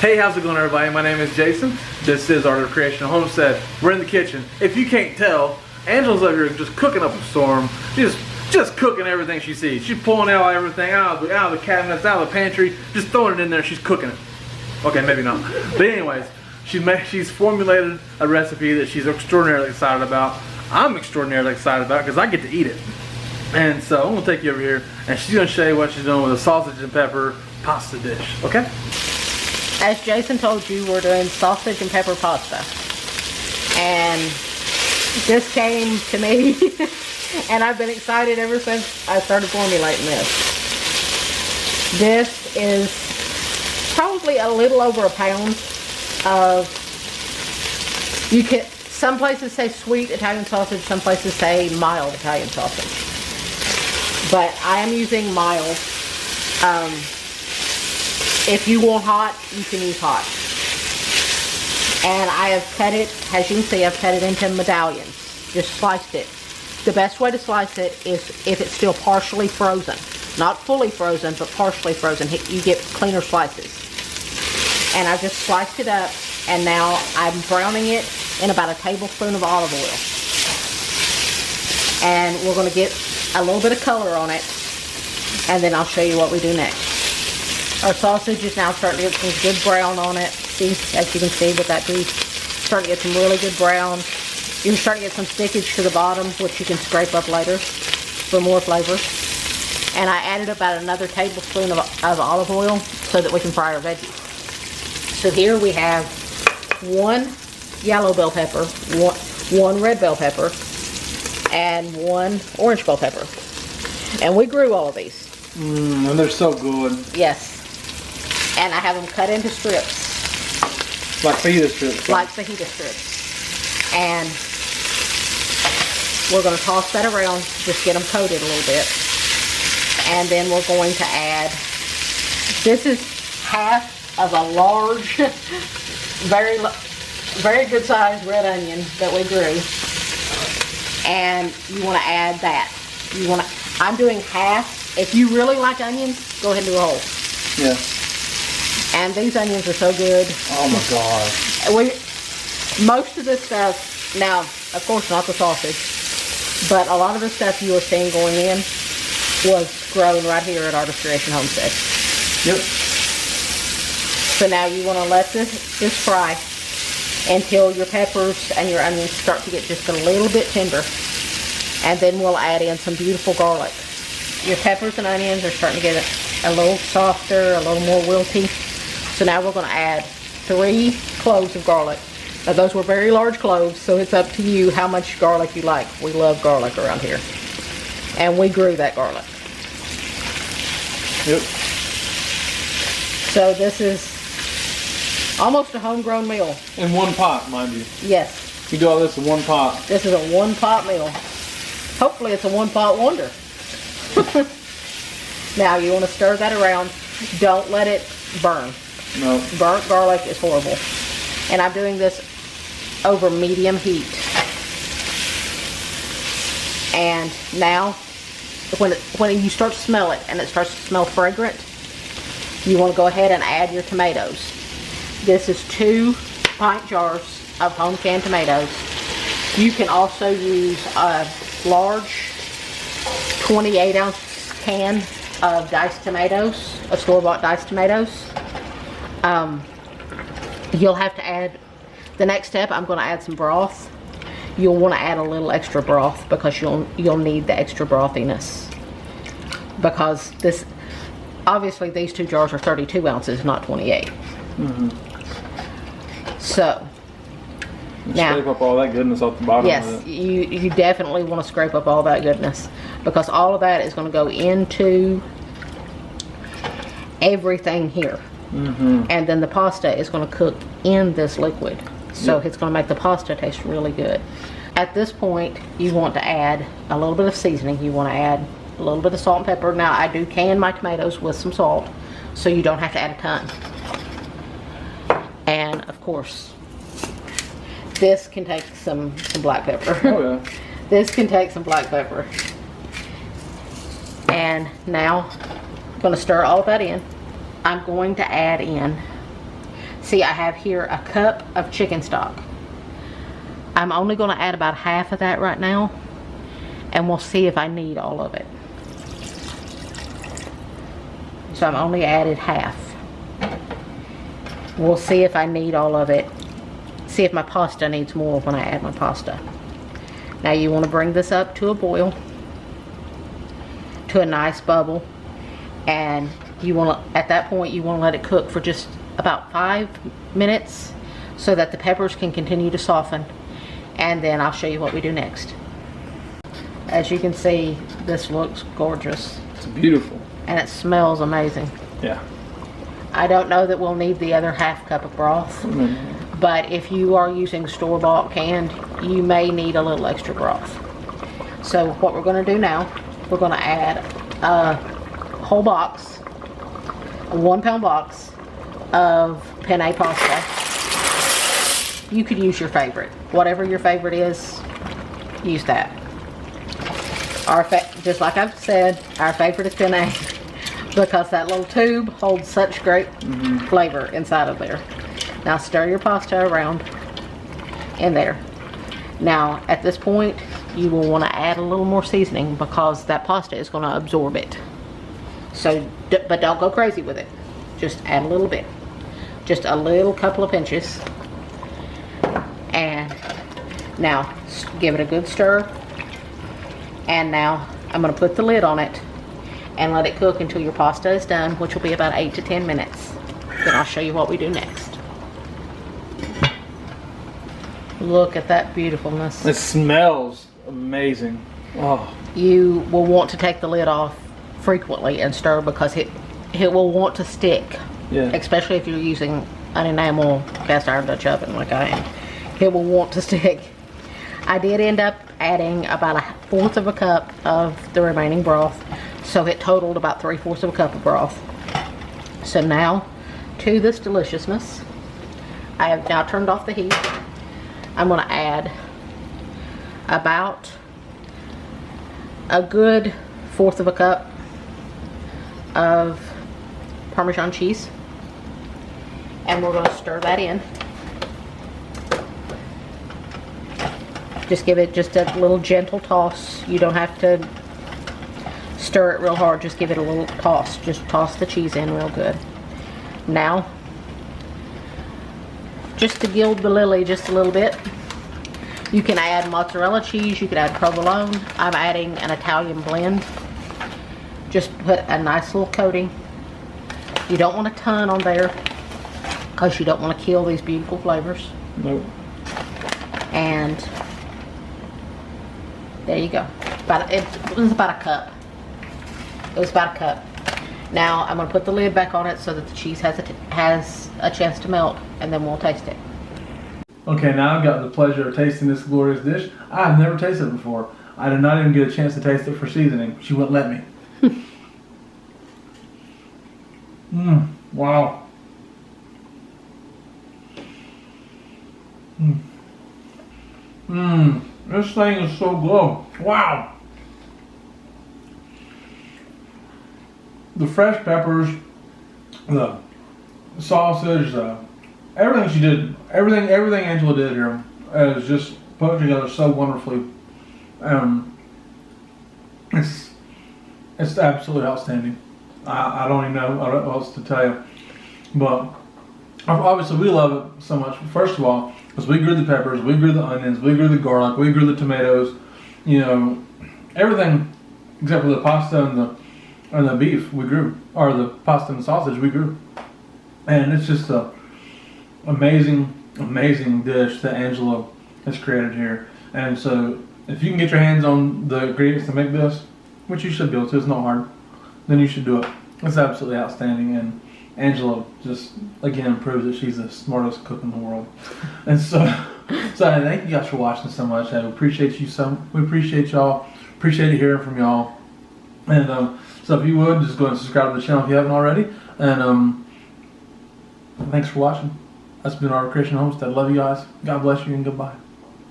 Hey, how's it going, everybody? My name is Jason. This is Art of Creation Homestead. We're in the kitchen. If you can't tell, Angela's over here just cooking up a storm. She's just cooking everything she sees. She's pulling out everything out of the cabinets, out of the pantry, just throwing it in there. She's cooking it. Okay, maybe not. But anyways, she's formulated a recipe that she's extraordinarily excited about. I'm extraordinarily excited about it because I get to eat it. And so I'm gonna take you over here, and she's gonna show you what she's doing with a sausage and pepper pasta dish. Okay? As Jason told you, we're doing sausage and pepper pasta. And this came to me, and I've been excited ever since I started formulating this. This is probably a little over a pound of, some places say sweet Italian sausage, some places say mild Italian sausage. But I am using mild. If you want hot, you can use hot. And I have cut it, as you can see, I've cut it into medallions. Just sliced it. The best way to slice it is if it's still partially frozen. Not fully frozen, but partially frozen. You get cleaner slices. And I've just sliced it up, and now I'm browning it in about a tablespoon of olive oil. And we're going to get a little bit of color on it, and then I'll show you what we do next. Our sausage is now starting to get some good brown on it. See, as you can see with that beef, starting to get some really good brown. You're starting to get some stickage to the bottom, which you can scrape up later for more flavor. And I added about another tablespoon of olive oil so that we can fry our veggies. So here we have one yellow bell pepper, one red bell pepper, and one orange bell pepper. And we grew all of these. And they're so good. Yes. And I have them cut into strips. Like fajita strips. Like fajita strips. And we're going to toss that around, just get them coated a little bit. And then we're going to add, this is half of a large, very good sized red onion that we grew. And you want to add that. I'm doing half. If you really like onions, go ahead and do a whole. Yeah. And these onions are so good. Oh my God. Most of this stuff, now, of course not the sausage, but a lot of the stuff you are seeing going in was grown right here at Art of Creation Homestead. Yep. So now you want to let this fry until your peppers and your onions start to get just a little bit tender. And then we'll add in some beautiful garlic. Your peppers and onions are starting to get a little softer, a little more wilty. So now we're going to add 3 cloves of garlic. Now those were very large cloves, so it's up to you how much garlic you like. We love garlic around here. And we grew that garlic. Yep. So this is almost a homegrown meal. In one pot, mind you. Yes. You do all this in one pot. This is a one-pot meal. Hopefully it's a one-pot wonder. Now you want to stir that around. Don't let it burn. No. Burnt garlic is horrible. And I'm doing this over medium heat. And now, when you start to smell it and it starts to smell fragrant, you want to go ahead and add your tomatoes. This is 2 pint jars of home canned tomatoes. You can also use a large 28-ounce can of diced tomatoes, of store-bought diced tomatoes. You'll have to add, the next step, I'm going to add some broth. You'll want to add a little extra broth because you'll need the extra brothiness. Because this, obviously these 2 jars are 32 ounces, not 28. Mm-hmm. So, now, scrape up all that goodness off the bottom yes, of it. you definitely want to scrape up all that goodness because all of that is going to go into everything here. Mm-hmm. And then the pasta is going to cook in this liquid. So it's going to make the pasta taste really good. At this point, you want to add a little bit of seasoning. You want to add a little bit of salt and pepper. Now, I do can my tomatoes with some salt, so you don't have to add a ton. And, of course, this can take some black pepper. Oh, yeah. This can take some black pepper. And now, I'm going to stir all of that in. I'm going to add in See, I have here a cup of chicken stock. I'm only going to add about half of that right now, and we'll see if I need all of it. So I'm only added half. We'll see if I need all of it. See if my pasta needs more when I add my pasta. Now you want to bring this up to a boil, to a nice bubble, and you want to, at that point, you want to let it cook for just about 5 minutes so that the peppers can continue to soften, and then I'll show you what we do next. As you can see, this looks gorgeous. It's beautiful. And it smells amazing. Yeah. I don't know that we'll need the other half cup of broth, but if you are using store-bought canned, you may need a little extra broth. So what we're going to do now, we're going to add a whole box, a 1 pound box of penne pasta. You could use your favorite. Whatever your favorite is, use that. Just like I've said, our favorite is penne because that little tube holds such great flavor inside of there. Now stir your pasta around in there. Now at this point, you will want to add a little more seasoning because that pasta is going to absorb it. So, but don't go crazy with it. Just add a little bit. Just a little couple of pinches. And now give it a good stir. And now I'm going to put the lid on it and let it cook until your pasta is done, which will be about 8 to 10 minutes. Then I'll show you what we do next. Look at that beautifulness. It smells amazing. Oh. You will want to take the lid off frequently and stir because it will want to stick. Yeah. Especially if you're using an enamel cast iron Dutch oven like I am. It will want to stick. I did end up adding about 1/4 of a cup of the remaining broth, so it totaled about 3/4 of a cup of broth. So now, to this deliciousness, I have now turned off the heat. I'm going to add about a good 1/4 of a cup of Parmesan cheese, and we're going to stir that in. Just give it just a little gentle toss. You don't have to stir it real hard. Just give it a little toss. Just toss the cheese in real good. Now, just to gild the lily just a little bit, you can add mozzarella cheese. You could add provolone. I'm adding an Italian blend. Just put a nice little coating. You don't want a ton on there because you don't want to kill these beautiful flavors. Nope. And there you go. It was about a cup. It was about a cup. Now I'm going to put the lid back on it so that the cheese has a chance to melt, and then we'll taste it. Okay, now I've got the pleasure of tasting this glorious dish. I've never tasted it before. I did not even get a chance to taste it for seasoning. She wouldn't let me. Wow. This thing is so good. Wow. The fresh peppers, the sausage, everything she did, everything Angela did here is just put together so wonderfully. It's absolutely outstanding. I don't even know what else to tell you, but obviously we love it so much. First of all, because we grew the peppers, we grew the onions, we grew the garlic, we grew the tomatoes, you know, everything except for the pasta and the beef we grew, or the pasta and sausage we grew. And it's just a amazing dish that Angela has created here. And so if you can get your hands on the ingredients to make this, which you should be able to, it's not hard, then you should do it. It's absolutely outstanding, and Angela just again proves that she's the smartest cook in the world. And so thank you guys for watching so much. I appreciate you we appreciate y'all. Appreciate hearing from y'all. And so if you would, just go and subscribe to the channel if you haven't already. And thanks for watching. That's been our Creation Homestead. Love you guys. God bless you, and goodbye.